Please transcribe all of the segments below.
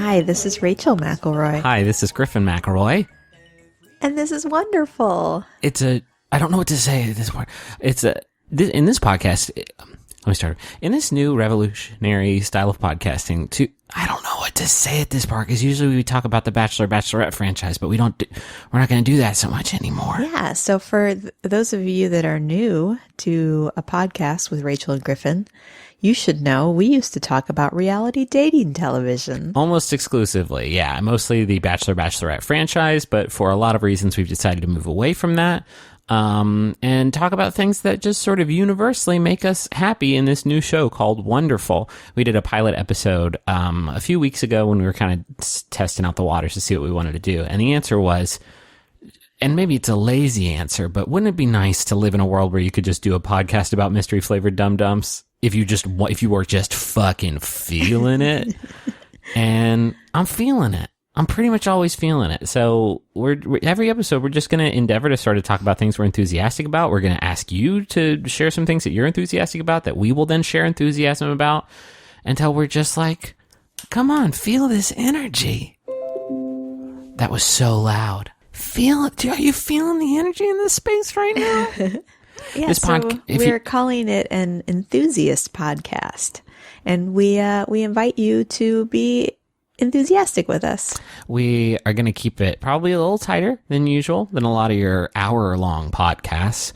Hi, this is Rachel McElroy. Hi, this is Griffin McElroy. And this is wonderful. I don't know what to say at this point. In this podcast, let me start. In this new revolutionary style of podcasting, I don't know what to say at this part, because usually we talk about the Bachelor, Bachelorette franchise, but we're not going to do that so much anymore. Yeah, so for those of you that are new to a podcast with Rachel and Griffin, you should know we used to talk about reality dating television. Almost exclusively, yeah. Mostly the Bachelor, Bachelorette franchise, but for a lot of reasons we've decided to move away from that. And talk about things that just sort of universally make us happy in this new show called Wonderful. We did a pilot episode a few weeks ago when we were kind of testing out the waters to see what we wanted to do. And the answer was, and maybe it's a lazy answer, but wouldn't it be nice to live in a world where you could just do a podcast about mystery-flavored dum-dums if you were just fucking feeling it? And I'm feeling it. I'm pretty much always feeling it. So every episode, we're just going to endeavor to sort of talk about things we're enthusiastic about. We're going to ask you to share some things that you're enthusiastic about that we will then share enthusiasm about until we're just like, come on, feel this energy. That was so loud. Feel it. Are you feeling the energy in this space right now? Yeah, we're calling it an enthusiast podcast. And we invite you to be enthusiastic with us. We are going to keep it probably a little tighter than usual, than a lot of your hour-long podcasts.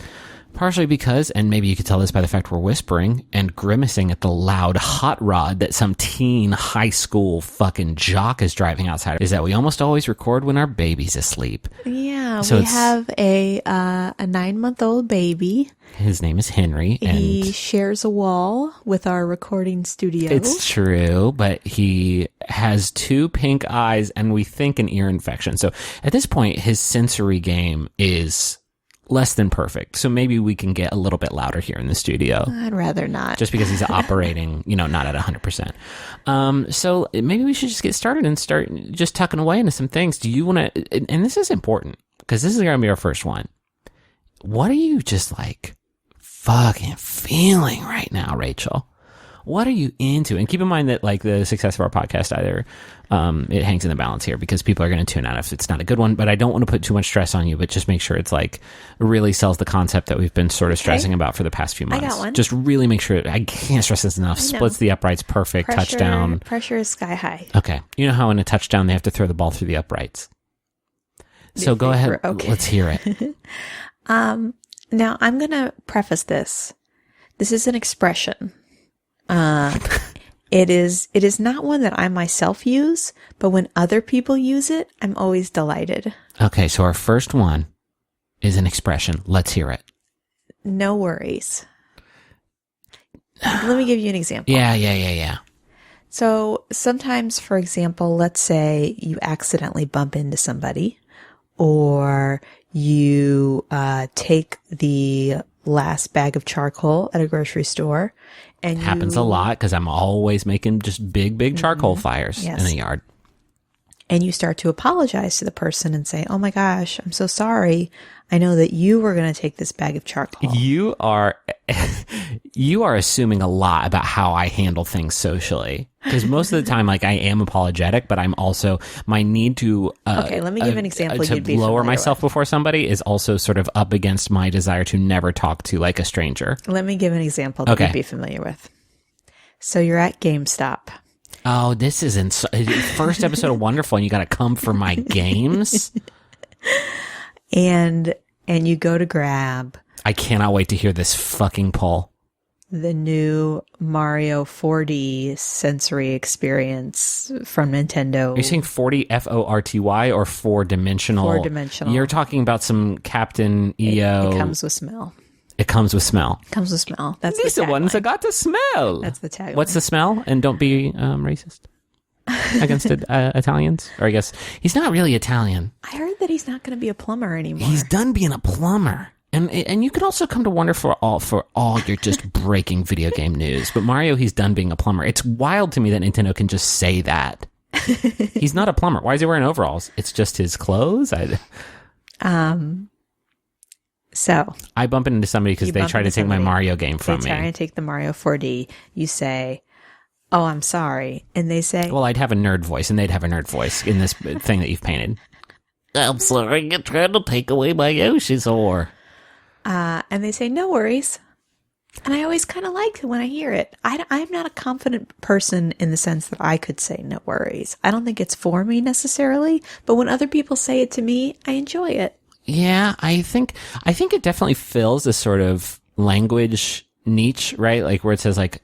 Partially because, and maybe you could tell this by the fact we're whispering and grimacing at the loud hot rod that some teen high school fucking jock is driving outside, is that we almost always record when our baby's asleep. Yeah, so we have a 9-month-old baby. His name is Henry. And he shares a wall with our recording studio. It's true, but he has 2 pink eyes and we think an ear infection. So at this point, his sensory game is less than perfect. So maybe we can get a little bit louder here in the studio. I'd rather not. Just because he's operating, not at 100%. So maybe we should just get started and start just tucking away into some things. Do you want to, and this is important because this is going to be our first one. What are you just like fucking feeling right now, Rachel? What are you into? And keep in mind that like the success of our podcast either it hangs in the balance here because people are going to tune out if it's not a good one. But I don't want to put too much stress on you, but just make sure it's like really sells the concept that we've been sort of stressing about for the past few months. I got one. Just really make sure. I can't stress this enough. Splits the uprights, perfect. Touchdown. Pressure is sky high. Okay. You know how in a touchdown they have to throw the ball through the uprights. So go ahead. Okay. Let's hear it. Now I'm going to preface this. This is an expression. It is not one that I myself use, but when other people use it, I'm always delighted. Okay, so our first one is an expression. Let's hear it. No worries. Let me give you an example. Yeah. So sometimes, for example, let's say you accidentally bump into somebody, or you take the last bag of charcoal at a grocery store. And happens a lot because I'm always making just big charcoal fires in the yard. And you start to apologize to the person and say, oh my gosh, I'm so sorry. I know that you were going to take this bag of charcoal. You are assuming a lot about how I handle things socially. Because most of the time, like I am apologetic, but I'm also, my need to okay, let me give an example. To lower myself before somebody is also sort of up against my desire to never talk to like a stranger. Let me give an example that you'd be familiar with. So you're at GameStop. Oh, this is first episode of Wonderful, and you got to come for my games. And you go to grab. I cannot wait to hear this fucking poll. The new Mario 4D sensory experience from Nintendo. Are you saying 40 FORTY or 4-dimensional? 4-dimensional. You're talking about some Captain EO. It comes with smell. It comes with smell. Comes with smell. That's These are the ones that got to smell. That's the tagline. What's the smell? And don't be racist against Italians. Or I guess he's not really Italian. I heard that he's not going to be a plumber anymore. He's done being a plumber. And you could also come to Wonder for all your just breaking video game news. But Mario, he's done being a plumber. It's wild to me that Nintendo can just say that. He's not a plumber. Why is he wearing overalls? It's just his clothes. So I bump into somebody because they try to take my Mario game from me. They try to take the Mario 4D. You say, oh, I'm sorry. And they say, Well, I'd have a nerd voice, and they'd have a nerd voice in this thing that you've painted. I'm sorry, you're trying to take away my Yoshi's ore. and they say, no worries. And I always kind of like when I hear it. I'm not a confident person in the sense that I could say no worries. I don't think it's for me necessarily, but when other people say it to me, I enjoy it. Yeah, I think it definitely fills a sort of language niche, right? Like where it says like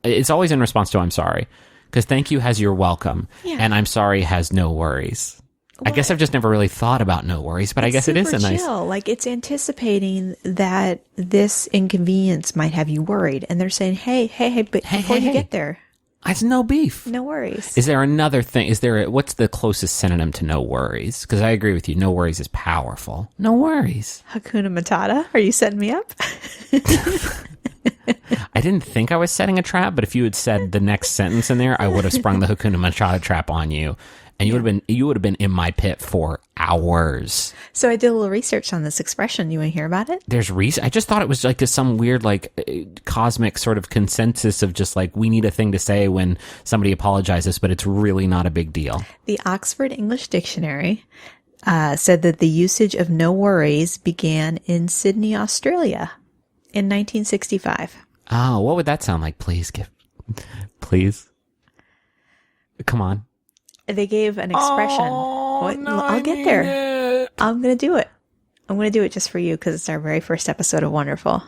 it's always in response to I'm sorry, because thank you has you're welcome, and I'm sorry has no worries. I guess I've just never really thought about no worries, but I guess it is a nice... chill. Like, it's anticipating that this inconvenience might have you worried. And they're saying, hey, but before you get there... It's no beef. No worries. Is there another thing? What's the closest synonym to no worries? Because I agree with you. No worries is powerful. No worries. Hakuna Matata? Are you setting me up? I didn't think I was setting a trap, but if you had said the next sentence in there, I would have sprung the Hakuna Matata trap on you. And you would have been in my pit for hours. So I did a little research on this expression. You want to hear about it? There's reason. I just thought it was like some weird, like cosmic sort of consensus of just like, we need a thing to say when somebody apologizes, but it's really not a big deal. The Oxford English Dictionary said that the usage of no worries began in Sydney, Australia in 1965. Oh, what would that sound like? Please. Come on. They gave an expression. No, I'll get there. I'm going to do it. I'm going to do it just for you because it's our very first episode of Wonderful.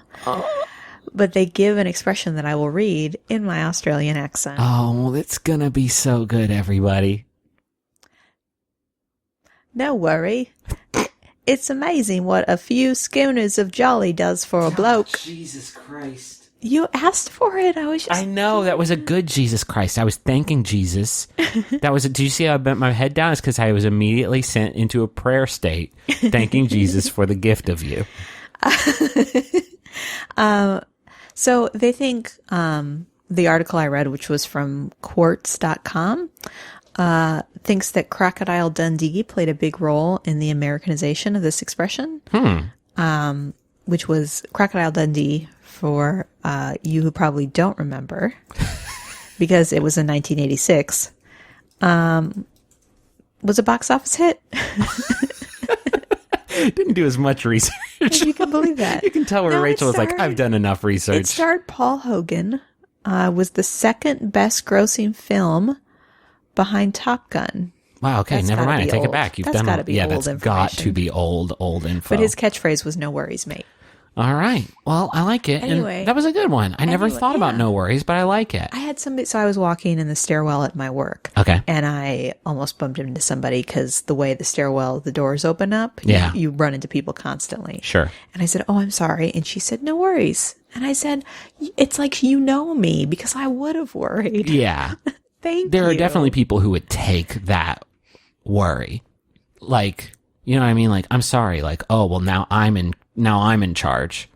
But they give an expression that I will read in my Australian accent. Oh, well, it's going to be so good, everybody. No worry. It's amazing what a few schooners of jolly does for a bloke. Jesus Christ. You asked for it. I know, that was a good Jesus Christ. I was thanking Jesus. Do you see how I bent my head down? It's because I was immediately sent into a prayer state, thanking Jesus for the gift of you. So they think the article I read, which was from quartz.com, thinks that Crocodile Dundee played a big role in the Americanization of this expression, which was Crocodile Dundee, for you who probably don't remember, because it was in 1986, was a box office hit. Didn't do as much research. You can believe that. You can tell where Rachel was like, I've done enough research. It starred Paul Hogan, was the second best grossing film behind Top Gun. Wow, okay, That's never mind. I take old. it back. You've That's done gotta be old that's got to be old info. But his catchphrase was no worries, mate. All right. Well, I like it. Anyway. And that was a good one. I never thought about no worries, but I like it. I had somebody, so I was walking in the stairwell at my work. Okay. And I almost bumped into somebody because the way the stairwell, the doors open up, yeah. you run into people constantly. Sure. And I said, oh, I'm sorry. And she said, no worries. And I said, it's like you know me because I would have worried. Yeah. Thank you. There are definitely people who would take that worry. Like, you know what I mean? Like, I'm sorry. Like, oh, well, now I'm in charge.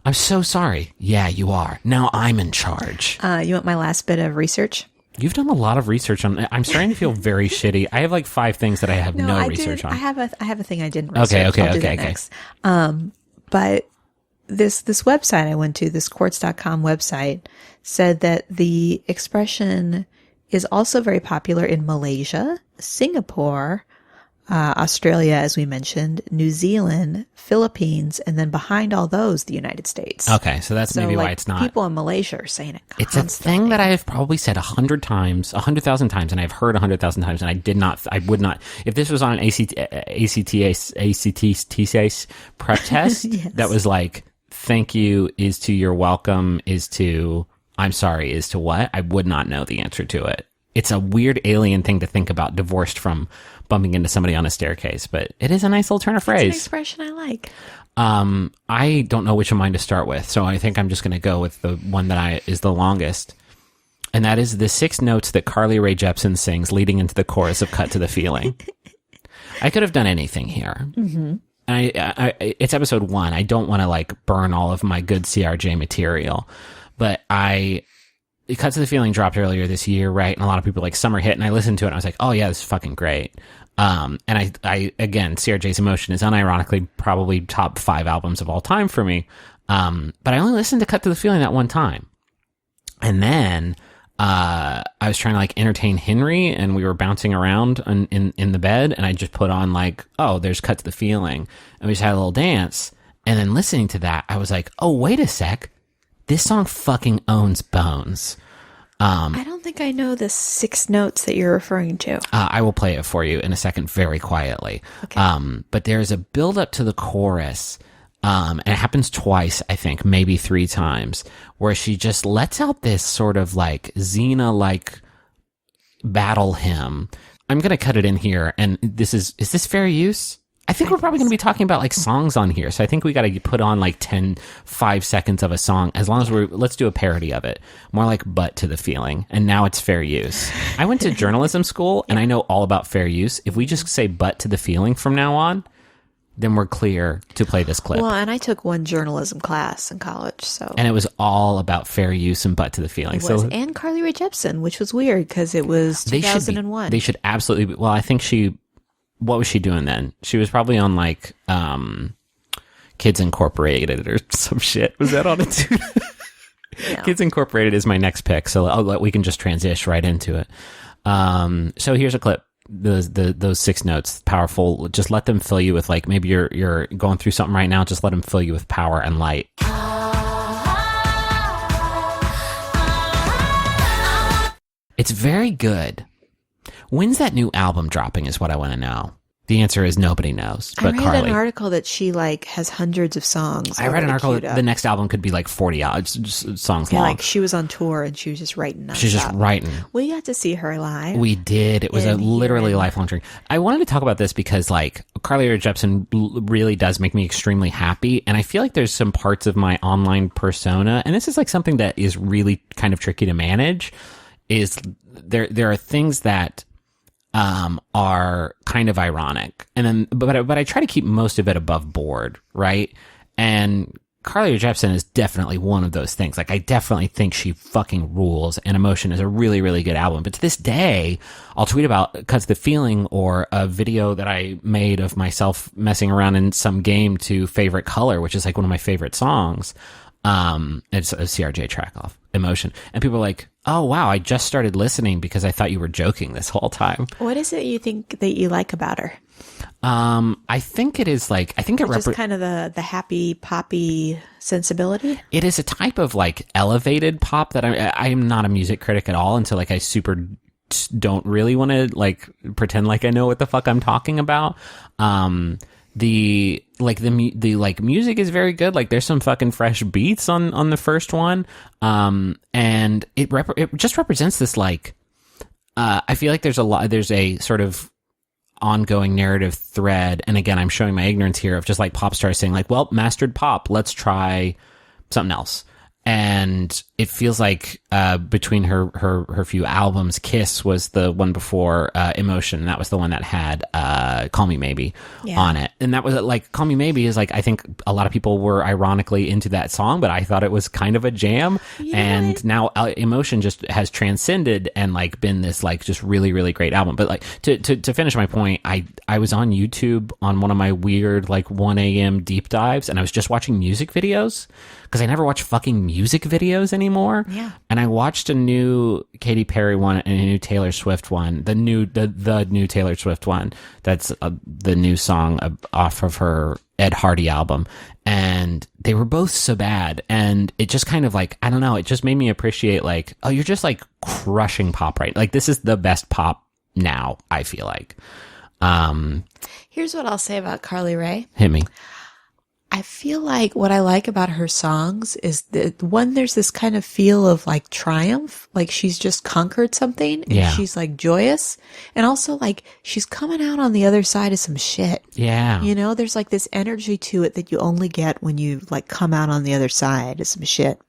I'm so sorry. Yeah, you are. Now I'm in charge. You want my last bit of research? You've done a lot of research on. I'm starting to feel very shitty. I have like 5 things that I have no research on. I have a thing I didn't research. Okay. I'll do that next. But this website I went to, this quartz.com website, said that the expression is also very popular in Malaysia, Singapore, Australia, as we mentioned, New Zealand, Philippines, and then behind all those, the United States. Okay, so that's maybe why it's not. People in Malaysia are saying it constantly. It's a thing that I have probably said 100,000 times, and I've heard 100,000 times, and I would not. If this was on an ACT prep test, yes. That was like, thank you is to you're welcome is to I'm sorry is to what? I would not know the answer to it. It's a weird alien thing to think about, divorced from bumping into somebody on a staircase, but it is a nice little turn of phrase. It's an expression I like. I don't know which of mine to start with, so I think I'm just going to go with the one that is the longest, and that is the 6 notes that Carly Rae Jepsen sings leading into the chorus of Cut to the Feeling. I could have done anything here. Mm-hmm. It's episode 1. I don't want to like burn all of my good CRJ material, but It Cut to the Feeling dropped earlier this year, right? And a lot of people like summer hit, and I listened to it and I was like, oh yeah, this is fucking great. And I again, CRJ's Emotion is unironically probably top 5 albums of all time for me. But I only listened to Cut to the Feeling that one time. And then I was trying to like entertain Henry, and we were bouncing around in the bed, and I just put on like, oh, there's Cut to the Feeling, and we just had a little dance. And then listening to that, I was like, oh, wait a sec, this song fucking owns bones. I don't think I know the 6 notes that you're referring to. I will play it for you in a second, very quietly. Okay. But there's a build up to the chorus. And it happens twice, I think, maybe 3 times, where she just lets out this sort of like Xena-like battle hymn. I'm going to cut it in here. And is this fair use? I think we're probably going to be talking about like songs on here. So I think we got to put on like 5 seconds of a song, as long as let's do a parody of it. More like Butt to the Feeling. And now it's fair use. I went to journalism school and I know all about fair use. If we just say Butt to the Feeling from now on, then we're clear to play this clip. Well, and I took one journalism class in college, so. And it was all about fair use and Butt to the Feeling. It was, and Carly Rae Jepsen, which was weird because it was 2001. They should absolutely, well, I think what was she doing then? She was probably on like Kids Incorporated or some shit. Was that on it too? Yeah. Kids Incorporated is my next pick, so we can just transition right into it. So here's a clip. Those 6 notes, powerful. Just let them fill you with like, maybe you're going through something right now. Just let them fill you with power and light. It's very good. When's that new album dropping is what I want to know. The answer is nobody knows. But I read Carly, an article that she like has hundreds of songs. I read an article that the next album could be like 40 hours, just songs long. Like she was on tour and she was just writing nonstop. She's just writing. We got to see her live. We did. It was a literally lifelong dream. I wanted to talk about this because like Carly Rae Jepsen really does make me extremely happy. And I feel like there's some parts of my online persona, and this is like something that is really kind of tricky to manage, is there are things that are kind of ironic, and then but I try to keep most of it above board, right? And Carly Rae Jepsen is definitely one of those things. Like, I definitely think she fucking rules, and Emotion is a really, really good album. But to this day, I'll tweet about Cut to the Feeling or a video that I made of myself messing around in some game to Favorite Color, which is like one of my favorite songs. It's a CRJ track off Emotion, and people are like, oh wow, I just started listening because I thought you were joking this whole time. What is it you think that you like about her? I think it is like, I think it just kind of the happy poppy sensibility. It is a type of like elevated pop that I am not a music critic at all, and so like I super don't really want to like pretend like I know what the fuck I'm talking about. The music is very good. Like, there's some fucking fresh beats on the first one. And it just represents this, like, I feel like there's a sort of ongoing narrative thread. And again, I'm showing my ignorance here of just like pop stars saying like, well, mastered pop, let's try something else. And it feels like between her few albums, Kiss was the one before Emotion. That was the one that had Call Me Maybe on it. And that was like, Call Me Maybe is like, I think a lot of people were ironically into that song, but I thought it was kind of a jam. Yeah. And now Emotion just has transcended and like been this like just really, really great album. But like to finish my point, I was on YouTube on one of my weird like 1 a.m. deep dives, and I was just watching music videos because I never watch fucking music videos anymore. Yeah. And I watched a new Katy Perry one and a new Taylor Swift one, the new Taylor Swift one. That's the new song off of her Ed Hardy album. And they were both so bad. And it just kind of like, I don't know, it just made me appreciate like, oh, you're just like crushing pop, right? Like, this is the best pop now, I feel like. Here's what I'll say about Carly Rae. Hit me. I feel like what I like about her songs is that one, there's this kind of feel of like triumph, like she's just conquered something and she's like joyous, and also like she's coming out on the other side of some shit. Yeah. You know, there's like this energy to it that you only get when you like come out on the other side of some shit.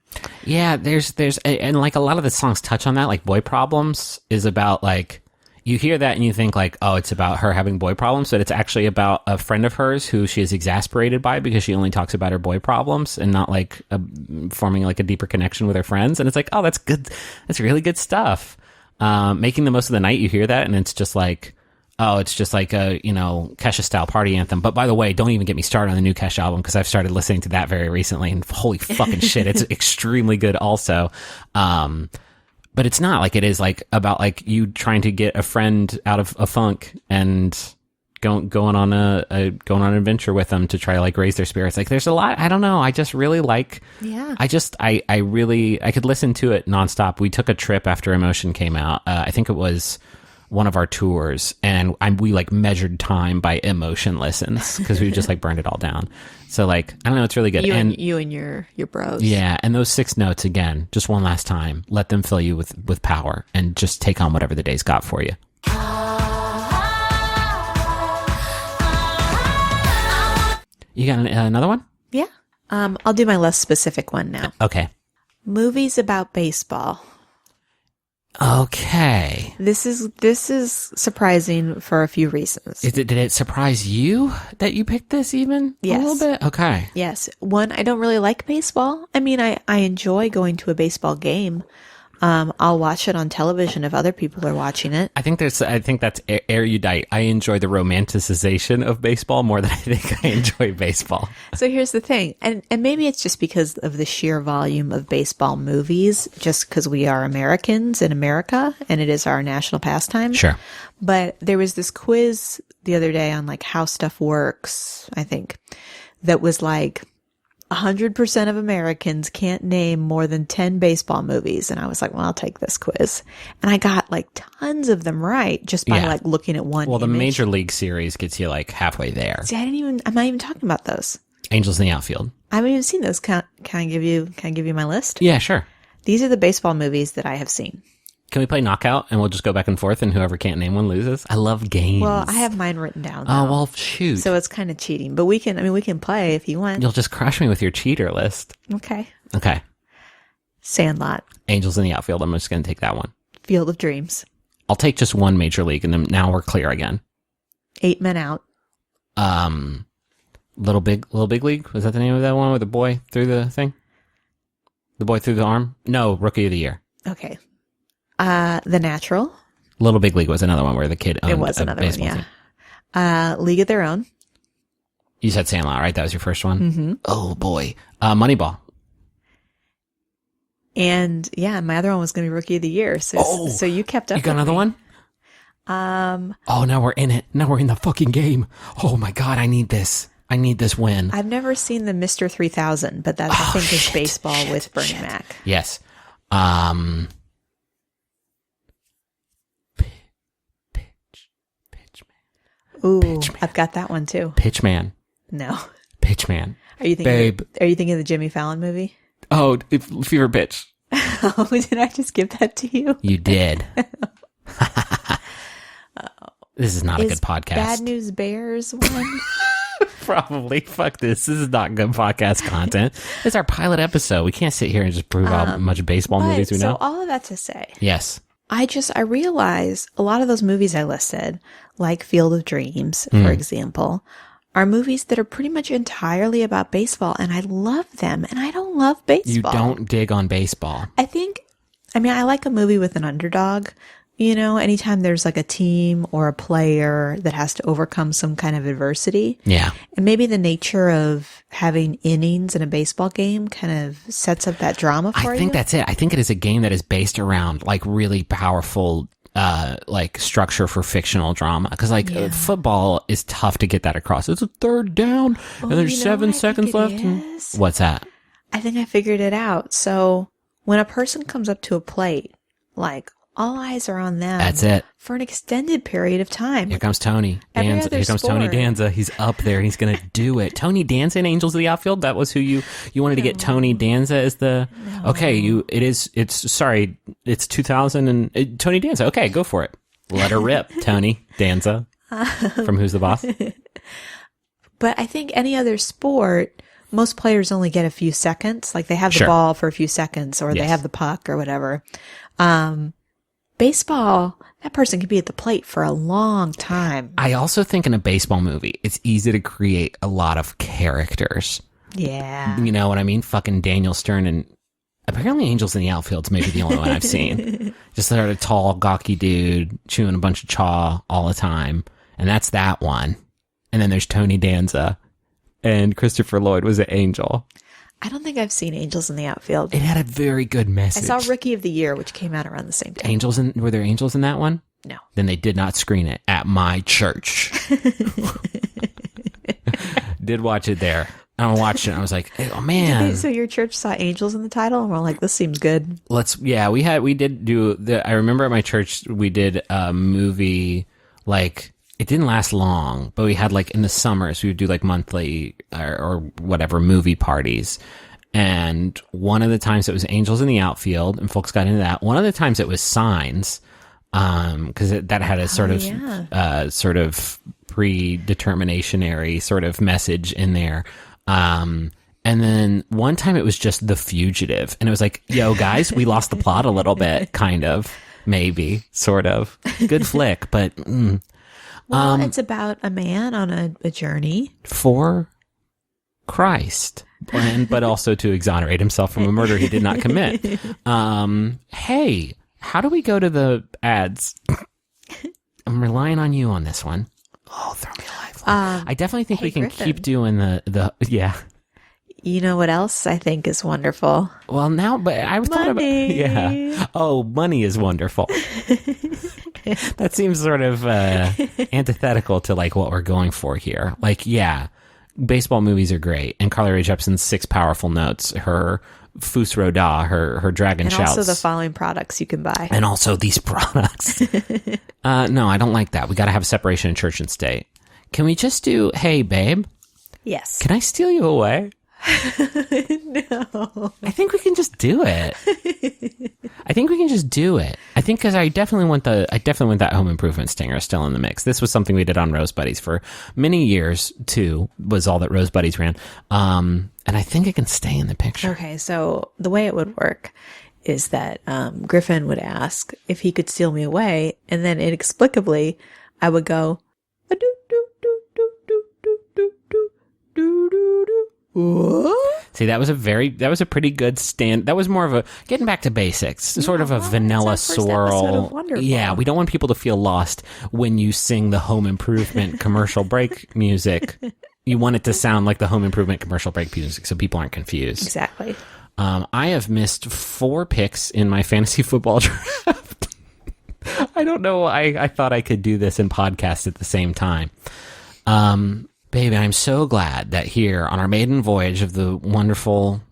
Yeah, there's and like a lot of the songs touch on that, like Boy Problems is about like, you hear that and you think like, oh, it's about her having boy problems, but it's actually about a friend of hers who she is exasperated by because she only talks about her boy problems and not like forming like a deeper connection with her friends. And it's like, oh, that's good. That's really good stuff. Making the Most of the Night, you hear that and it's just like, oh, it's just like a, you know, Kesha style party anthem. But by the way, don't even get me started on the new Kesha album because I've started listening to that very recently, and holy fucking shit, it's extremely good also. but it's not like it is like about like you trying to get a friend out of a funk and going on going on an adventure with them to try to like raise their spirits. Like there's a lot. I don't know. I just really like. Yeah. I could listen to it nonstop. We took a trip after Emotion came out. I think it was one of our tours, and we like measured time by Emotion listens because we just like burned it all down. So like I don't know. It's really good. You and your bros. Yeah, and those 6 notes again. Just one last time. Let them fill you with power, and just take on whatever the day's got for you. You got another one? Yeah. I'll do my less specific one now. Okay. Movies about baseball. Okay. This is surprising for a few reasons. Did it surprise you that you picked this even? Yes. A little bit? Okay. Yes. One, I don't really like baseball. I mean, I enjoy going to a baseball game. I'll watch it on television if other people are watching it. I think that's erudite. I enjoy the romanticization of baseball more than I think I enjoy baseball. So here's the thing, and maybe it's just because of the sheer volume of baseball movies, just because we are Americans in America and it is our national pastime. Sure. But there was this quiz the other day on like how stuff works, I think, that was like 100% of Americans can't name more than 10 baseball movies. And I was like, well, I'll take this quiz. And I got like tons of them right just by like looking at one. Well, the image. Major League Series gets you like halfway there. See, I'm not even talking about those. Angels in the Outfield. I haven't even seen those. Can I give you my list? Yeah, sure. These are the baseball movies that I have seen. Can we play knockout and we'll just go back and forth and whoever can't name one loses? I love games. Well, I have mine written down. Oh, well, shoot. So it's kind of cheating, but we can play if you want. You'll just crush me with your cheater list. Okay. Okay. Sandlot. Angels in the Outfield. I'm just going to take that one. Field of Dreams. I'll take just one Major League and then now we're clear again. 8 Men Out. Little Big League? Was that the name of that one with the boy through the thing? The boy through the arm? No, Rookie of the Year. Okay. The Natural. Little Big League was another one where the kid owned it was a another one, baseball yeah. team. League of Their Own. You said Sandlot, right? That was your first one? Mm-hmm. Oh, boy. Moneyball. And, yeah, my other one was going to be Rookie of the Year. So you kept up. You got another one? Oh, now we're in it. Now we're in the fucking game. Oh, my God. I need this. I need this win. I've never seen the Mr. 3000, but that I think is baseball with Bernie Mac. Yes. Ooh, Pitchman. I've got that one too. Pitchman. No. Pitchman. Are you thinking of the Jimmy Fallon movie? Oh, Fever Pitch. Oh, did I just give that to you? You did. This is not a good podcast. Bad News Bears one? Probably. Fuck this. This is not good podcast content. It's our pilot episode. We can't sit here and just prove how much baseball movies we know. So all of that to say. Yes. I realize a lot of those movies I listed, like Field of Dreams, for example, are movies that are pretty much entirely about baseball, and I love them, and I don't love baseball. You don't dig on baseball. I like a movie with an underdog. You know, anytime there's like a team or a player that has to overcome some kind of adversity. Yeah. And maybe the nature of having innings in a baseball game kind of sets up that drama for you. I think that's it. I think it is a game that is based around like really powerful like structure for fictional drama. Because football is tough to get that across. It's a third down and there's 7 seconds left. What's that? I think I figured it out. So when a person comes up to a plate, like all eyes are on them. That's it. For an extended period of time. Here comes Tony Danza. Here comes Tony Danza. He's up there and he's going to do it. Tony Danza in Angels of the Outfield. That was who you wanted to get Tony Danza as the, okay. It's 2000 and Tony Danza. Okay, go for it. Let her rip. Tony Danza from Who's the Boss. But I think any other sport, most players only get a few seconds. Like they have the ball for a few seconds or they have the puck or whatever. Baseball, that person could be at the plate for a long time. I also think in a baseball movie, it's easy to create a lot of characters. Yeah. You know what I mean? Fucking Daniel Stern and apparently Angels in the Outfield's maybe the only one I've seen. Just sort of tall, gawky dude chewing a bunch of chaw all the time. And that's that one. And then there's Tony Danza. And Christopher Lloyd was an angel. I don't think I've seen Angels in the Outfield. It had a very good I message. saw Rookie of the Year, which came out around the same time. Were there angels in that one? No. Then they did not screen it at my church. Did watch it there. And I watched it and I was like, oh man. So your church saw angels in the title and we're like, this seems good. We did do I remember at my church, we did a movie, like, it didn't last long, but we had like in the summers, we would do like monthly or whatever movie parties. And one of the times it was Angels in the Outfield and folks got into that. One of the times it was Signs. Cause that had a sort of predeterminationary sort of message in there. And then one time it was just The Fugitive, and it was like, yo guys, we lost the plot a little bit, kind of, maybe, sort of. Good flick, but well, it's about a man on a journey for Christ, but also to exonerate himself from a murder he did not commit. Hey, how do we go to the ads? I'm relying on you on this one. Oh, throw me a lifeline. I definitely think we can keep doing the yeah. You know what else I think is wonderful? Well, now, but I was talking about, yeah. Oh, money is wonderful. That seems sort of antithetical to like what we're going for here. Like, yeah, baseball movies are great, and Carly Rae Jepsen's 6 Powerful Notes, her Fus Roda, her dragon and shouts. And also the following products you can buy. And also these products. No, I don't like that. We got to have a separation in church and state. Can we just do, hey, babe? Yes. Can I steal you away? No. I think we can just do it. I think because I definitely want that home improvement stinger still in the mix. This was something we did on Rose Buddies for many years too, was all that Rose Buddies ran. And I think it can stay in the picture. Okay, so the way it would work is that Griffin would ask if he could steal me away, and then inexplicably I would go, see, that was a pretty good stand. That was more of a getting back to basics, sort of a vanilla swirl. Yeah, we don't want people to feel lost when you sing the home improvement commercial break music. You want it to sound like the home improvement commercial break music so people aren't confused. Exactly. I have missed 4 picks in my fantasy football draft. I don't know why I thought I could do this and podcast at the same time. Baby, I'm so glad that here on our maiden voyage of the wonderful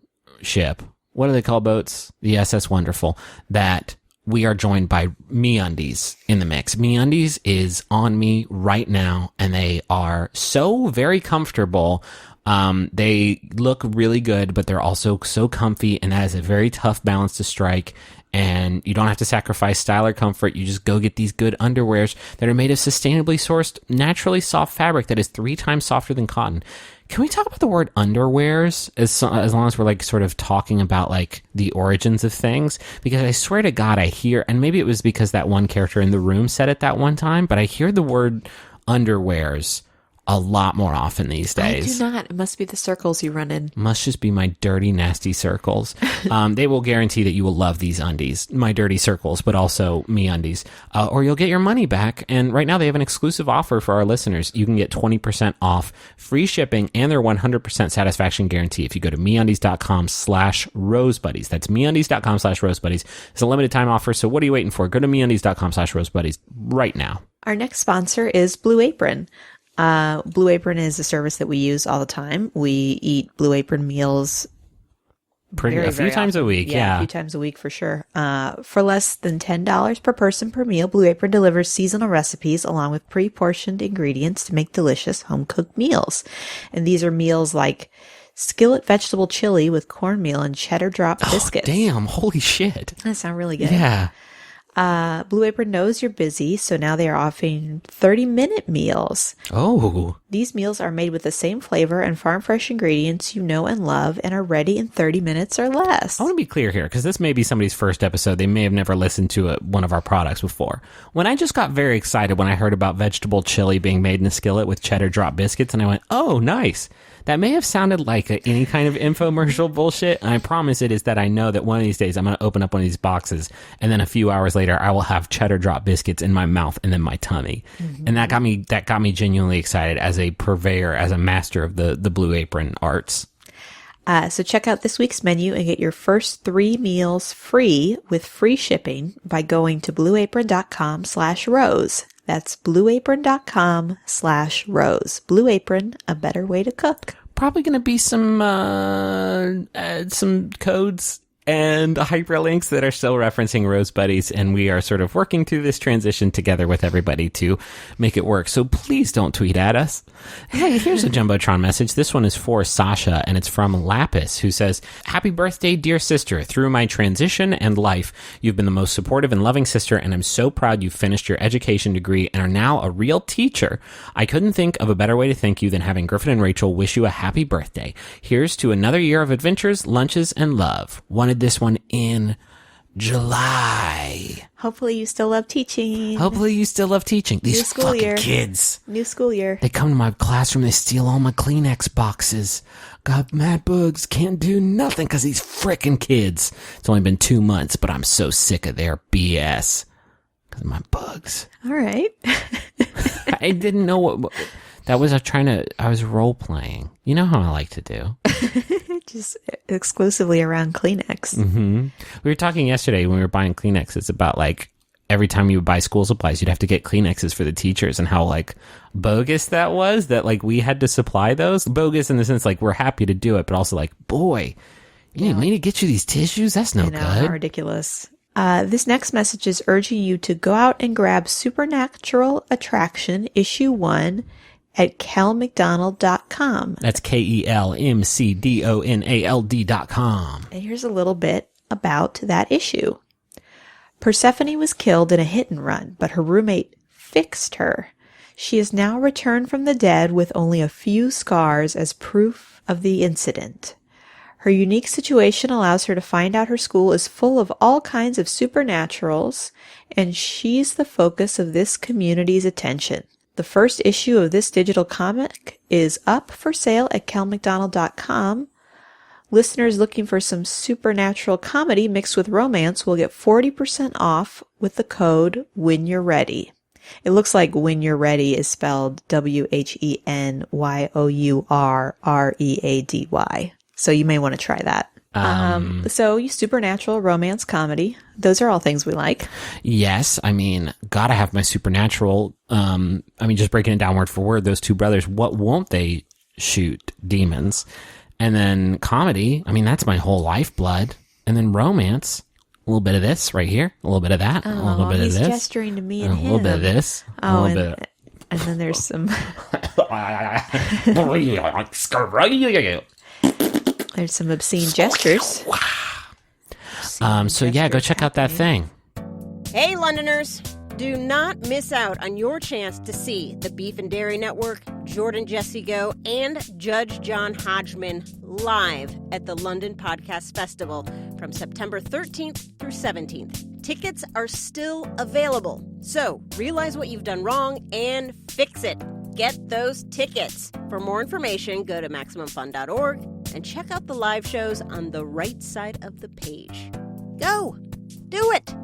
ship, what do they call boats? The SS Wonderful, that we are joined by MeUndies in the mix. MeUndies is on me right now, and they are so very comfortable. They look really good, but they're also so comfy, and that is a very tough balance to strike. And you don't have to sacrifice style or comfort. You just go get these good underwears that are made of sustainably sourced, naturally soft fabric that is 3 times softer than cotton. Can we talk about the word underwears as long as we're like sort of talking about like the origins of things? Because I swear to God, I hear, and maybe it was because that one character in the room said it that one time, but I hear the word underwears a lot more often these days. I do not. It must be the circles you run in. Must just be my dirty, nasty circles. They will guarantee that you will love these undies, my dirty circles, but also MeUndies, or you'll get your money back. And right now they have an exclusive offer for our listeners. You can get 20% off, free shipping, and their 100% satisfaction guarantee if you go to MeUndies.com/rosebuddies. That's MeUndies.com/rosebuddies. It's a limited time offer, so what are you waiting for? Go to MeUndies.com/rosebuddies right now. Our next sponsor is Blue Apron. Blue Apron is a service that we use all the time. We eat Blue Apron meals a few times a week. Yeah, a few times a week for sure. For less than $10 per person per meal, Blue Apron delivers seasonal recipes along with pre-portioned ingredients to make delicious home-cooked meals. And these are meals like skillet vegetable chili with cornmeal and cheddar drop biscuits. Oh, damn. Holy shit. That sounds really good. Yeah. Blue Apron knows you're busy, so now they are offering 30-minute meals. Oh. These meals are made with the same flavor and farm-fresh ingredients you know and love and are ready in 30 minutes or less. I want to be clear here, because this may be somebody's first episode. They may have never listened to one of our products before. When I just got very excited when I heard about vegetable chili being made in a skillet with cheddar drop biscuits, and I went, oh, nice. That may have sounded like any kind of infomercial bullshit, and I promise it is that I know that one of these days I'm going to open up one of these boxes, and then a few hours later I will have cheddar drop biscuits in my mouth and then my tummy. Mm-hmm. And that got me genuinely excited as a purveyor, as a master of the Blue Apron arts. So check out this week's menu and get your first 3 meals free with free shipping by going to blueapron.com/rose. That's blueapron.com/rose. Blue Apron, a better way to cook. Probably going to be some codes and hyperlinks that are still referencing Rose Buddies, and we are sort of working through this transition together with everybody to make it work. So please don't tweet at us. Hey, here's a Jumbotron message. This one is for Sasha, and it's from Lapis, who says, "Happy birthday, dear sister. Through my transition and life, you've been the most supportive and loving sister, and I'm so proud you finished your education degree and are now a real teacher. I couldn't think of a better way to thank you than having Griffin and Rachel wish you a happy birthday. Here's to another year of adventures, lunches, and love." Wanted this one in July. Hopefully you still love teaching. These fucking kids. New school year. They come to my classroom, they steal all my Kleenex boxes. Got mad bugs, can't do nothing because these frickin' kids. It's only been 2 months, but I'm so sick of their BS. Because of my bugs. All right. I didn't know what that was. I was role playing. You know how I like to do. Just exclusively around Kleenex. Mm-hmm. We were talking yesterday when we were buying Kleenexes about like every time you would buy school supplies, you'd have to get Kleenexes for the teachers and how like bogus that was, that like we had to supply those. Bogus in the sense like we're happy to do it, but also like, boy, you need me to get you these tissues? That's no good. How ridiculous. This next message is urging you to go out and grab Supernatural Attraction Issue 1 at kelmcdonald.com. That's KELMCDONALD.com. And here's a little bit about that issue. Persephone was killed in a hit and run, but her roommate fixed her. She is now returned from the dead with only a few scars as proof of the incident. Her unique situation allows her to find out her school is full of all kinds of supernaturals, and she's the focus of this community's attention. The first issue of this digital comic is up for sale at kelmcdonald.com. Listeners looking for some supernatural comedy mixed with romance will get 40% off with the code When You're Ready. It looks like When You're Ready is spelled WhenYourReady. So you may want to try that. So you supernatural romance comedy. Those are all things we like. Yes. I mean, gotta have my supernatural. Just breaking it down word for word, those two brothers, what won't they shoot? Demons. And then comedy. I mean, that's my whole lifeblood. And then romance. A little bit of this right here. A little bit of that. A little bit of this. He's gesturing to me and him. A little bit of this. And then there's some... There's some obscene gestures. Go check out that thing. Hey, Londoners! Do not miss out on your chance to see the Beef and Dairy Network, Jordan Jesse Go, and Judge John Hodgman live at the London Podcast Festival from September 13th through 17th. Tickets are still available, so realize what you've done wrong and fix it. Get those tickets. For more information, go to MaximumFun.org and check out the live shows on the right side of the page. Go! Do it!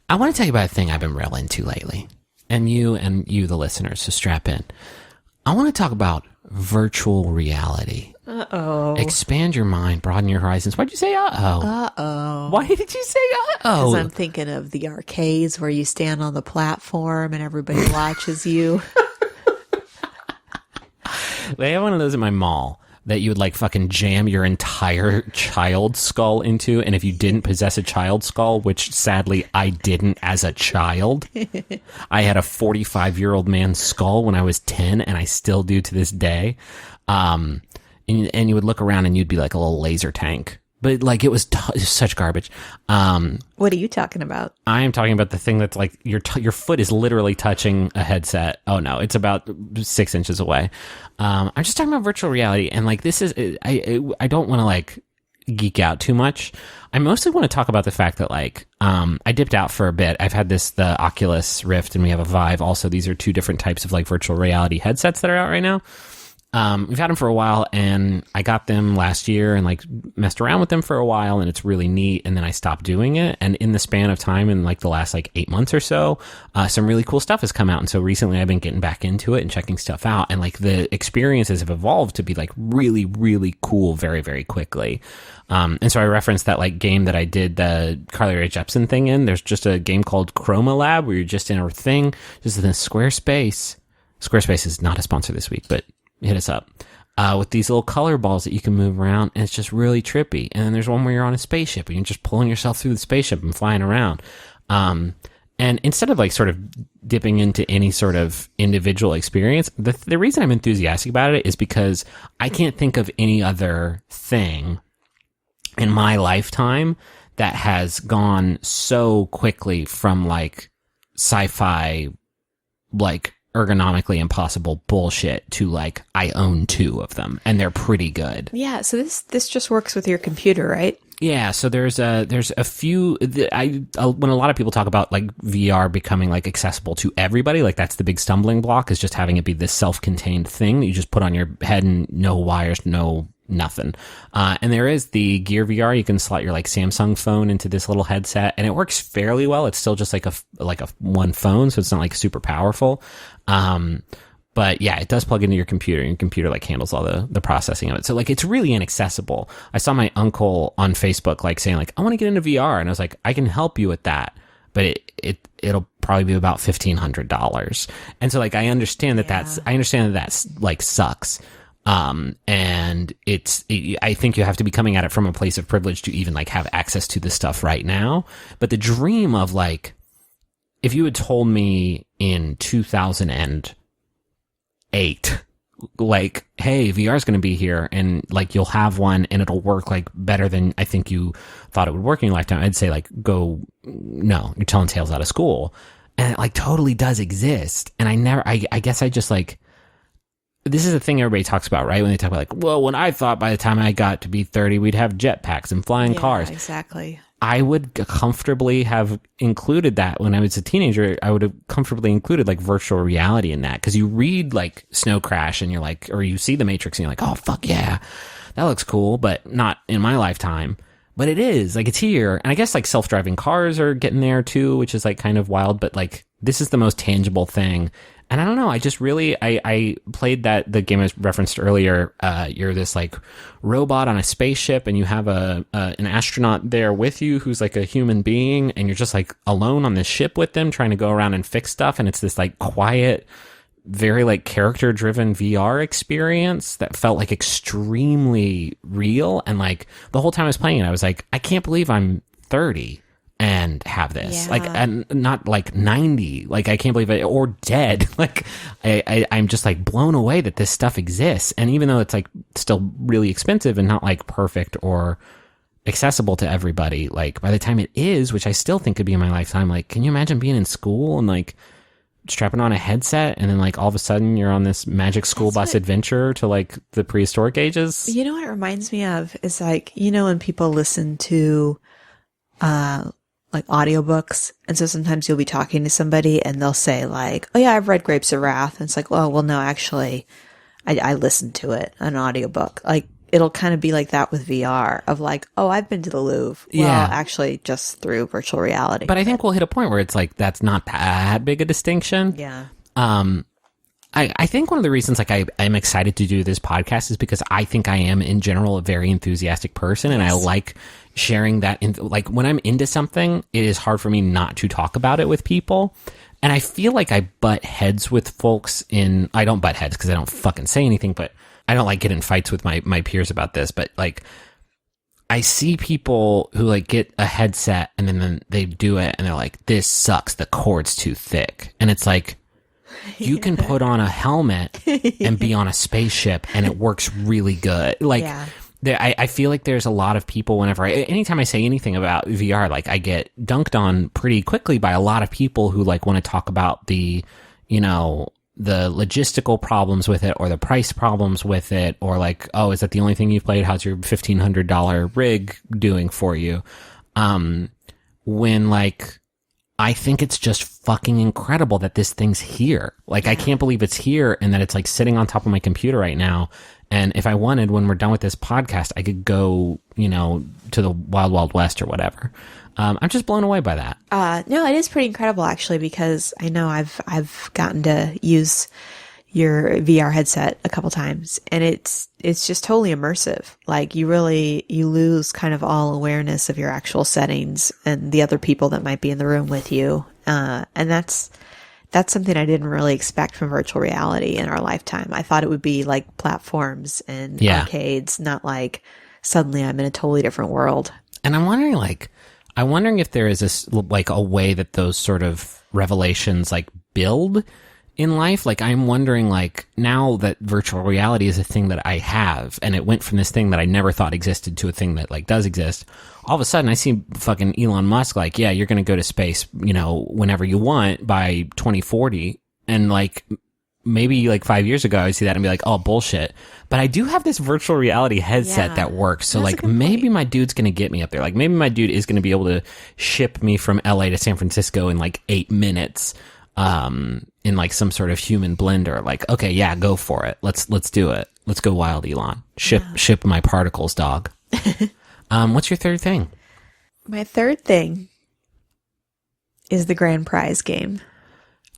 I want to tell you about a thing I've been real into lately. And you, the listeners, so strap in. I want to talk about virtual reality. Uh-oh. Expand your mind, broaden your horizons. Why'd you say uh-oh? Uh-oh. Why did you say uh-oh? Because I'm thinking of the arcades where you stand on the platform and everybody watches you. They have one of those at my mall that you would like fucking jam your entire child skull into. And if you didn't possess a child skull, which sadly I didn't as a child, I had a 45-year-old man's skull when I was 10 and I still do to this day. And you would look around and you'd be like a little laser tank. But like it was such garbage. What are you talking about? I am talking about the thing that's like your foot is literally touching a headset. Oh no, it's about 6 inches away. I'm just talking about virtual reality, and like this is I don't want to like geek out too much. I mostly want to talk about the fact that like I dipped out for a bit. I've had the Oculus Rift and we have a Vive. Also, these are two different types of like virtual reality headsets that are out right now. We've had them for a while, and I got them last year and like messed around with them for a while, and it's really neat. And then I stopped doing it. And in the span of time, in like the last like 8 months or so, some really cool stuff has come out. And so recently I've been getting back into it and checking stuff out. And like the experiences have evolved to be like really, really cool very, very quickly. And so I referenced that like game that I did the Rae Jepsen thing in. There's just a game called Chroma Lab where you're just in a thing, just in a Squarespace. Squarespace is not a sponsor this week, but hit us up, with these little color balls that you can move around, and it's just really trippy. And then there's one where you're on a spaceship and you're just pulling yourself through the spaceship and flying around. And instead of like sort of dipping into any sort of individual experience, the reason I'm enthusiastic about it is because I can't think of any other thing in my lifetime that has gone so quickly from like sci-fi, like ergonomically impossible bullshit to like I own 2 of them and they're pretty good. Yeah, so this just works with your computer, right? Yeah, so there's a few when a lot of people talk about like VR becoming like accessible to everybody, like that's the big stumbling block, is just having it be this self-contained thing that you just put on your head and no wires, no nothing. And there is the Gear VR. You can slot your like Samsung phone into this little headset and it works fairly well. It's still just like a one phone, so it's not like super powerful. But yeah, it does plug into your computer, and your computer like handles all the processing of it. So like it's really inaccessible. I saw my uncle on Facebook like saying like, I want to get into VR, and I was like, I can help you with that, but it'll probably be about $1,500. And so like I understand that that's like sucks. And I think you have to be coming at it from a place of privilege to even like have access to this stuff right now. But the dream of like, if you had told me in 2008, like, hey, VR is going to be here and like you'll have one and it'll work like better than I think you thought it would work in your lifetime, I'd say like, no, you're telling tales out of school. And it like totally does exist. And I guess I just like, this is the thing everybody talks about, right? When they talk about like, well, when I thought by the time I got to be 30, we'd have jetpacks and flying cars. Exactly. I would comfortably have included that when I was a teenager. I would have comfortably included like virtual reality in that, because you read like Snow Crash and you're like, or you see The Matrix and you're like, oh, fuck yeah, that looks cool, but not in my lifetime. But it is like, it's here. And I guess like self-driving cars are getting there too, which is like kind of wild, but like this is the most tangible thing. And I don't know, I just really, I played the game I referenced earlier. You're this like robot on a spaceship and you have an astronaut there with you who's like a human being, and you're just like alone on this ship with them trying to go around and fix stuff. And it's this like quiet, very like character driven VR experience that felt like extremely real. And like the whole time I was playing it, I was like, I can't believe I'm 30 and have this, like, and not like 90, like I can't believe it, or dead. Like I'm just like blown away that this stuff exists. And even though it's like still really expensive and not like perfect or accessible to everybody, like by the time it is, which I still think could be in my lifetime, like can you imagine being in school and like strapping on a headset and then like all of a sudden you're on this magic school bus adventure to like the prehistoric ages? You know what it reminds me of is like, you know, when people listen to like audiobooks, and so sometimes you'll be talking to somebody and they'll say like, oh yeah, I've read Grapes of Wrath, and it's like, oh well, no, actually I listened to it, an audiobook. Like it'll kind of be like that with VR of like, oh, I've been to the Louvre. Well, actually just through virtual reality. But I think we'll hit a point where it's like, that's not that big a distinction. Yeah. I think one of the reasons like I'm excited to do this podcast is because I think I am in general a very enthusiastic person, and I like sharing that. Like when I'm into something, it is hard for me not to talk about it with people. And I feel like I butt heads with folks I don't butt heads because I don't fucking say anything, but I don't like get in fights with my peers about this. But like I see people who like get a headset and then they do it and they're like, this sucks, the cord's too thick. And it's like, you can put on a helmet and be on a spaceship and it works really good. Like, I feel like there's a lot of people anytime I say anything about VR, like I get dunked on pretty quickly by a lot of people who like want to talk about the, you know, the logistical problems with it or the price problems with it, or like, oh, is that the only thing you've played? How's your $1,500 rig doing for you? When like, I think it's just fucking incredible that this thing's here. Like, I can't believe it's here and that it's like sitting on top of my computer right now. And if I wanted, when we're done with this podcast, I could go, you know, to the Wild Wild West or whatever. I'm just blown away by that. No, it is pretty incredible actually, because I know I've gotten to use your VR headset a couple times, and it's just totally immersive. Like, you lose kind of all awareness of your actual settings and the other people that might be in the room with you. And that's something I didn't really expect from virtual reality in our lifetime. I thought it would be like platforms and arcades, not like suddenly I'm in a totally different world. And I'm wondering if there is this, like, a way that those sort of revelations like build in life. Like, I'm wondering, like, now that virtual reality is a thing that I have, and it went from this thing that I never thought existed to a thing that like does exist. All of a sudden I see fucking Elon Musk like, yeah, you're going to go to space, you know, whenever you want by 2040. And like, maybe like 5 years ago I would see that and be like, oh, bullshit. But I do have this virtual reality headset that works. So like, maybe my dude's going to get me up there. Like, maybe my dude is going to be able to ship me from LA to San Francisco in like 8 minutes. In like some sort of human blender. Like, okay, yeah, go for it. Let's do it. Let's go wild, Elon. Ship my particles, dog. What's your third thing? My third thing is the grand prize game.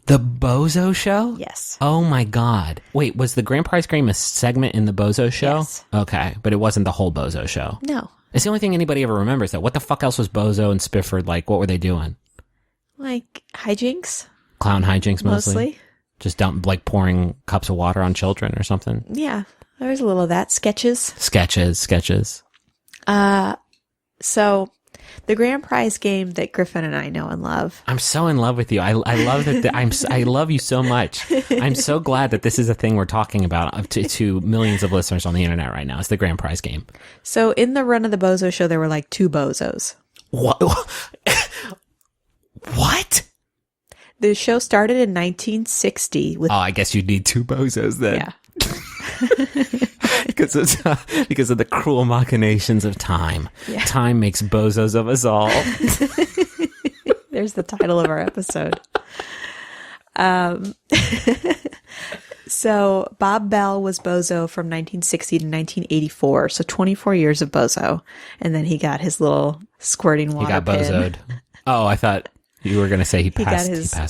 The Bozo show? Yes. Oh my God. Wait, was the grand prize game a segment in the Bozo show? Yes. Okay, but it wasn't the whole Bozo show. No. It's the only thing anybody ever remembers, though. What the fuck else was Bozo and Spifford like? What were they doing? Like hijinks? Clown hijinks mostly? Just like pouring cups of water on children or something? Yeah, there was a little of that. Sketches. So the grand prize game that Griffin and I know and love. I'm so in love with you. I love that. I love you so much. I'm so glad that this is a thing we're talking about to millions of listeners on the internet right now. It's the grand prize game. So in the run of the Bozo show, there were like 2 Bozos. What? What? The show started in 1960 with... Oh, I guess you'd need 2 Bozos then. Yeah. because of the cruel machinations of time. Yeah. Time makes bozos of us all. There's the title of our episode. So Bob Bell was Bozo from 1960 to 1984. So 24 years of Bozo. And then he got his little squirting water pin. He got bozoed. Oh, I thought you were going to say he passed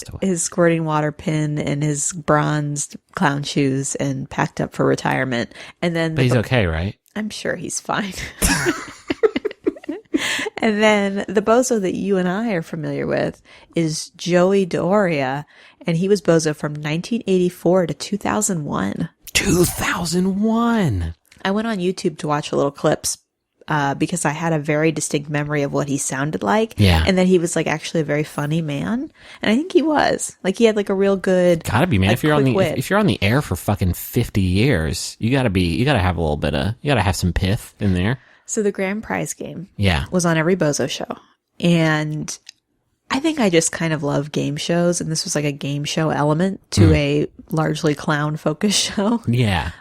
away. His squirting water pin and his bronzed clown shoes and packed up for retirement. And then, but he's okay, right? I'm sure he's fine. And then the Bozo that you and I are familiar with is Joey Doria, and he was Bozo from 1984 to 2001. 2001. I went on YouTube to watch little clips. Because I had a very distinct memory of what he sounded like. Yeah. And that he was like actually a very funny man. And I think he was. Like, he had like a real good... Gotta be, man. Like, if you're on the air for fucking 50 years, you gotta have a little bit of... You gotta have some pith in there. So the grand prize game... Yeah. ...was on every Bozo show. And I think I just kind of love game shows. And this was like a game show element to a largely clown-focused show. Yeah.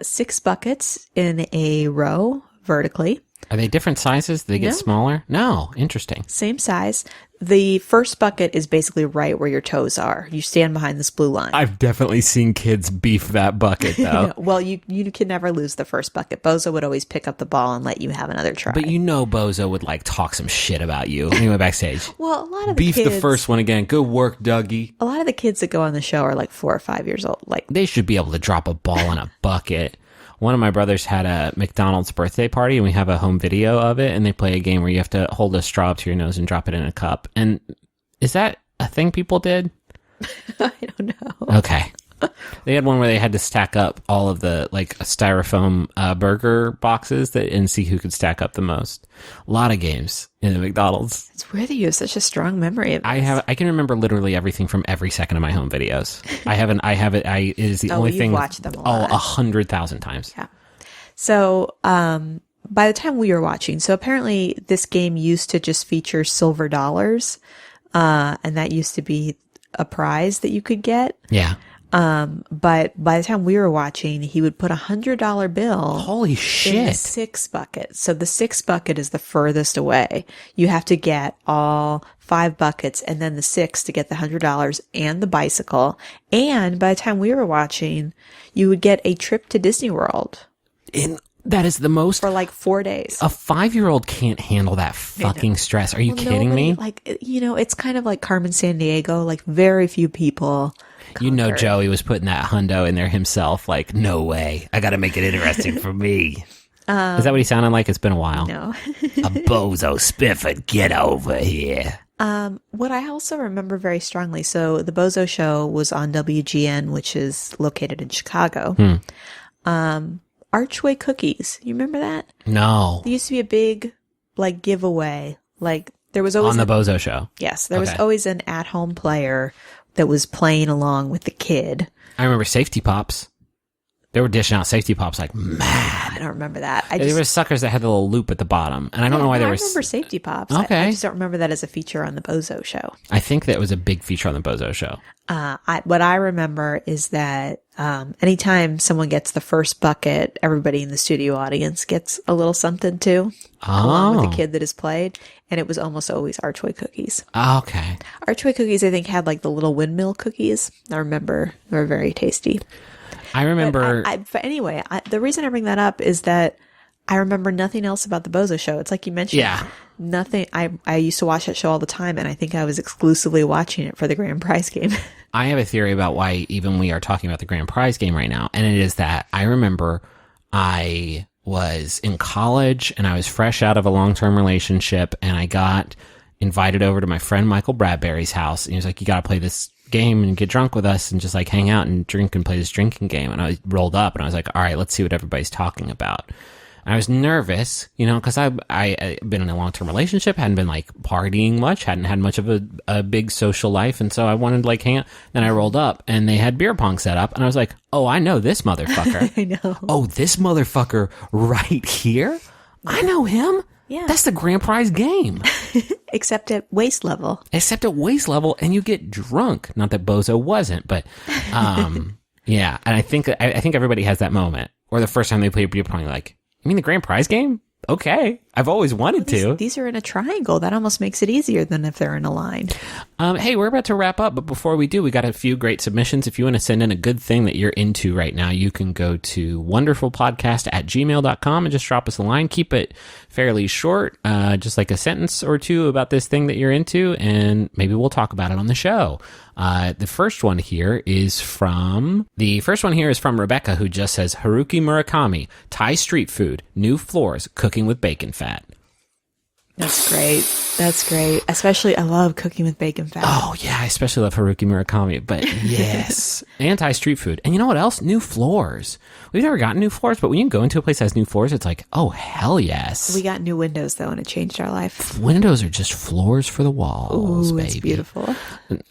6 buckets in a row, vertically. Are they different sizes? Do they get smaller? No. Interesting. Same size. The first bucket is basically right where your toes are. You stand behind this blue line. I've definitely seen kids beef that bucket, though. Well, you can never lose the first bucket. Bozo would always pick up the ball and let you have another try. But you know Bozo would, like, talk some shit about you anyway backstage. Well, a lot of the kids... Beef the first one again. Good work, Dougie. A lot of the kids that go on the show are, like, 4 or 5 years old. Like, they should be able to drop a ball in a bucket. One of my brothers had a McDonald's birthday party, and we have a home video of it, and they play a game where you have to hold a straw up to your nose and drop it in a cup. And is that a thing people did? I don't know. Okay. They had one where they had to stack up all of the, like, styrofoam burger boxes and see who could stack up the most. A lot of games in the McDonald's. It's weird that you have such a strong memory of this. I can remember literally everything from every second of my home videos. It is the only thing. You've watched them a lot. 100,000 times. Yeah. So, by the time we were watching, so apparently this game used to just feature silver dollars, and that used to be a prize that you could get. Yeah. But by the time we were watching, he would put $100 bill. Holy In the shit. 6 bucket. So the 6 bucket is the furthest away. You have to get all 5 buckets and then the 6 to get the $100 and the bicycle. And by the time we were watching, you would get a trip to Disney World That is the most. for like 4 days. A 5-year-old can't handle that fucking stress. Are you kidding me? Like, it's kind of like Carmen Sandiego. Like, very few people. You know, conquered. Joey was putting that hundo in there himself. Like, no way. I got to make it interesting for me. Is that what he sounded like? It's been a while. No. A bozo spifford, get over here. What I also remember very strongly, so the Bozo show was on WGN, which is located in Chicago. Archway cookies. You remember that? No. There used to be a big, like, giveaway. Like, there was always On the Bozo show. Yes, there was Okay. always an at-home player that was playing along with the kid. I remember Safety Pops. They were dishing out Safety Pops like mad. I don't remember that. There were suckers that had the little loop at the bottom. And I don't know why I there were... remember Safety Pops. Okay. I just don't remember that as a feature on the Bozo show. I think that was a big feature on the Bozo show. What I remember is that anytime someone gets the first bucket, everybody in the studio audience gets a little something too, along with the kid that is played. And it was almost always Archway cookies. Okay. Archway cookies, I think, had like the little windmill cookies. I remember they were very tasty. I remember... But anyway, the reason I bring that up is that I remember nothing else about the Bozo show. It's like you mentioned. Yeah. Nothing. I used to watch that show all the time, and I think I was exclusively watching it for the grand prize game. I have a theory about why even we are talking about the grand prize game right now. And it is that I remember I was in college and I was fresh out of a long-term relationship and I got invited over to my friend Michael Bradbury's house. And he was like, you got to play this game and get drunk with us and just like hang out and drink and play this drinking game. And I rolled up and I was like, all right, let's see what everybody's talking about. And I was nervous, because I'd been in a long-term relationship, hadn't been like partying much, hadn't had much of a big social life. And so I wanted to like hang out. Then I rolled up and they had beer pong set up and I was like, oh, I know this motherfucker. I know. Oh, this motherfucker right here? I know him. Yeah. That's the grand prize game. Except at waist level. Except at waist level and you get drunk. Not that Bozo wasn't, but yeah. And I think everybody has that moment. Or the first time they play beer pong, like, you mean the grand prize game? Okay. I've always wanted to. These are in a triangle. That almost makes it easier than if they're in a line. Hey, we're about to wrap up, but before we do, we got a few great submissions. If you want to send in a good thing that you're into right now, you can go to wonderfulpodcast@gmail.com and just drop us a line. Keep it fairly short, just like a sentence or two about this thing that you're into, and maybe we'll talk about it on the show. The first one here is from Rebecca, who just says, Haruki Murakami, Thai street food, new floors, cooking with bacon fat. That's great. That's great. Especially, I love cooking with bacon fat. Oh, yeah, I especially love Haruki Murakami, but yes. Anti-street food. And you know what else? New floors. We've never gotten new floors, but when you go into a place that has new floors, it's like, oh, hell yes. We got new windows, though, and it changed our life. Windows are just floors for the walls, Ooh, baby. it's beautiful.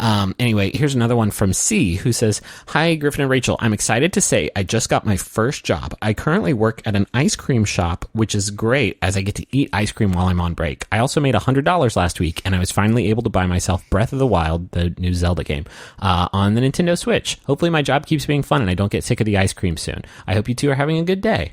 Anyway, here's another one from C, who says, Hi, Griffin and Rachel. I'm excited to say I just got my first job. I currently work at an ice cream shop, which is great as I get to eat ice cream while I'm on break. I also made $100 last week, and I was finally able to buy myself Breath of the Wild, the new Zelda game, on the Nintendo Switch. Hopefully my job keeps being fun and I don't get sick of the ice cream soon. I hope you two are having a good day.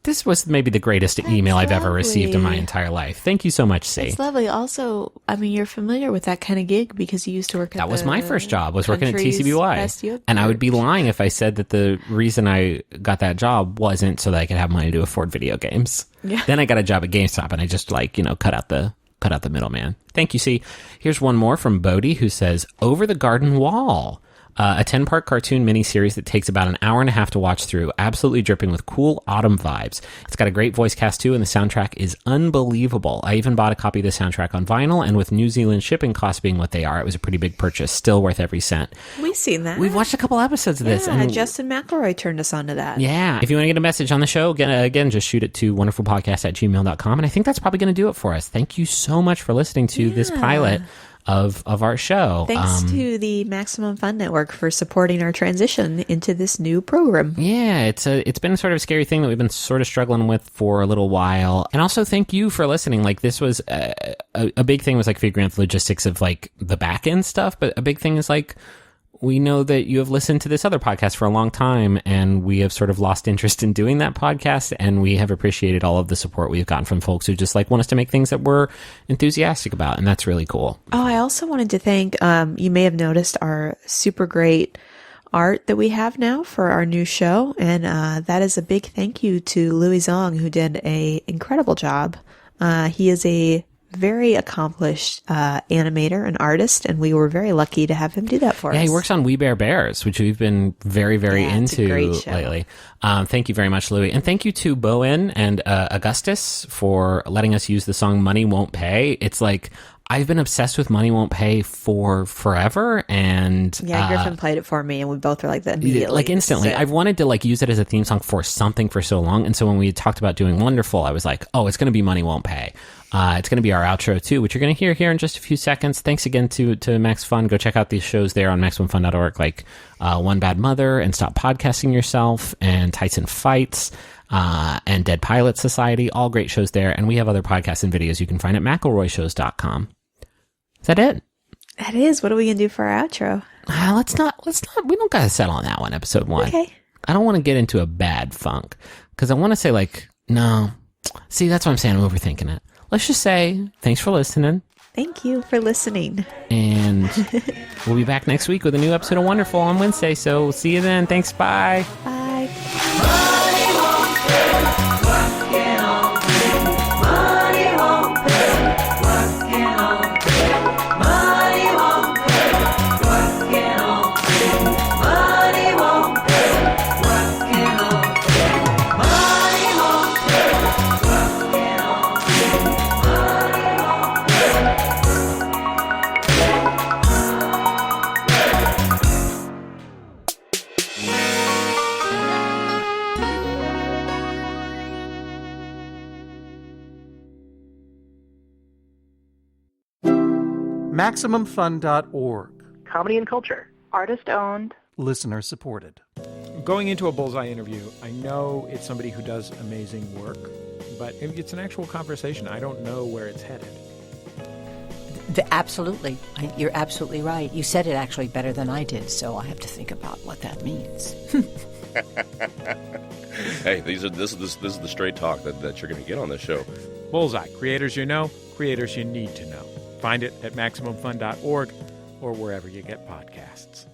This was maybe the greatest email I've ever received in my entire life. Thank you so much, C. It's lovely. Also, I mean, you're familiar with that kind of gig because you used to work at That was my first job, was working at country's best TCBY. yogurt. And I would be lying if I said that the reason I got that job wasn't so that I could have money to afford video games. Yeah. Then I got a job at GameStop and I just cut out the middleman. Thank you, C. Here's one more from Bodie, who says, Over the Garden Wall. A 10-part cartoon miniseries that takes about an hour and a half to watch through, absolutely dripping with cool autumn vibes. It's got a great voice cast too, and the soundtrack is unbelievable. I even bought a copy of the soundtrack on vinyl, and with New Zealand shipping costs being what they are, it was a pretty big purchase, still worth every cent. We've seen that. We've watched a couple episodes of this. Yeah, And Justin McElroy turned us on to that. yeah. If you want to get a message on the show, again, just shoot it to wonderfulpodcast@gmail.com. And I think that's probably going to do it for us. Thank you so much for listening to this pilot of our show. Thanks to the Maximum Fun Network for supporting our transition into this new program. Yeah, it's been sort of a scary thing that we've been sort of struggling with for a little while. And also thank you for listening. Like this was a big thing was like figuring out the logistics of like the back end stuff, but a big thing is like we know that you have listened to this other podcast for a long time, and we have sort of lost interest in doing that podcast, and we have appreciated all of the support we've gotten from folks who just like want us to make things that we're enthusiastic about, and that's really cool. Oh, I also wanted to thank, you may have noticed our super great art that we have now for our new show, and that is a big thank you to Louis Zong, who did a incredible job. He is a very accomplished animator and artist, and we were very lucky to have him do that for us. Yeah, he works on We Bare Bears, which we've been very, very into it's a great show. lately. Thank you very much, Louis. And thank you to Bowen and Augustus for letting us use the song Money Won't Pay. It's like, I've been obsessed with Money Won't Pay for forever, and yeah, Griffin played it for me, and we both were like that immediately. Like instantly. I've wanted to like use it as a theme song for something for so long, and so when we talked about doing Wonderful, I was like, oh, it's going to be Money Won't Pay. It's going to be our outro too, which you're going to hear here in just a few seconds. Thanks again to Max Fun. Go check out these shows there on MaximumFun.org, like One Bad Mother and Stop Podcasting Yourself and Tyson Fights. And Dead Pilot Society, all great shows there. And we have other podcasts and videos you can find at McElroyshows.com. Is that it? That is. What are we going to do for our outro? Let's not, we don't got to settle on that one, episode 1. Okay. I don't want to get into a bad funk because I want to say like, no. See, that's what I'm saying. I'm overthinking it. Let's just say thanks for listening. Thank you for listening. And we'll be back next week with a new episode of Wonderful on Wednesday. So see you then. Thanks. Bye. Bye. MaximumFun.org. Comedy and culture. Artist owned. Listener supported. Going into a Bullseye interview, I know it's somebody who does amazing work, but it's an actual conversation. I don't know where it's headed. Absolutely. You're absolutely right. You said it actually better than I did, so I have to think about what that means. Hey, this is the straight talk that you're going to get on this show. Bullseye. Creators you know, creators you need to know. Find it at MaximumFun.org or wherever you get podcasts.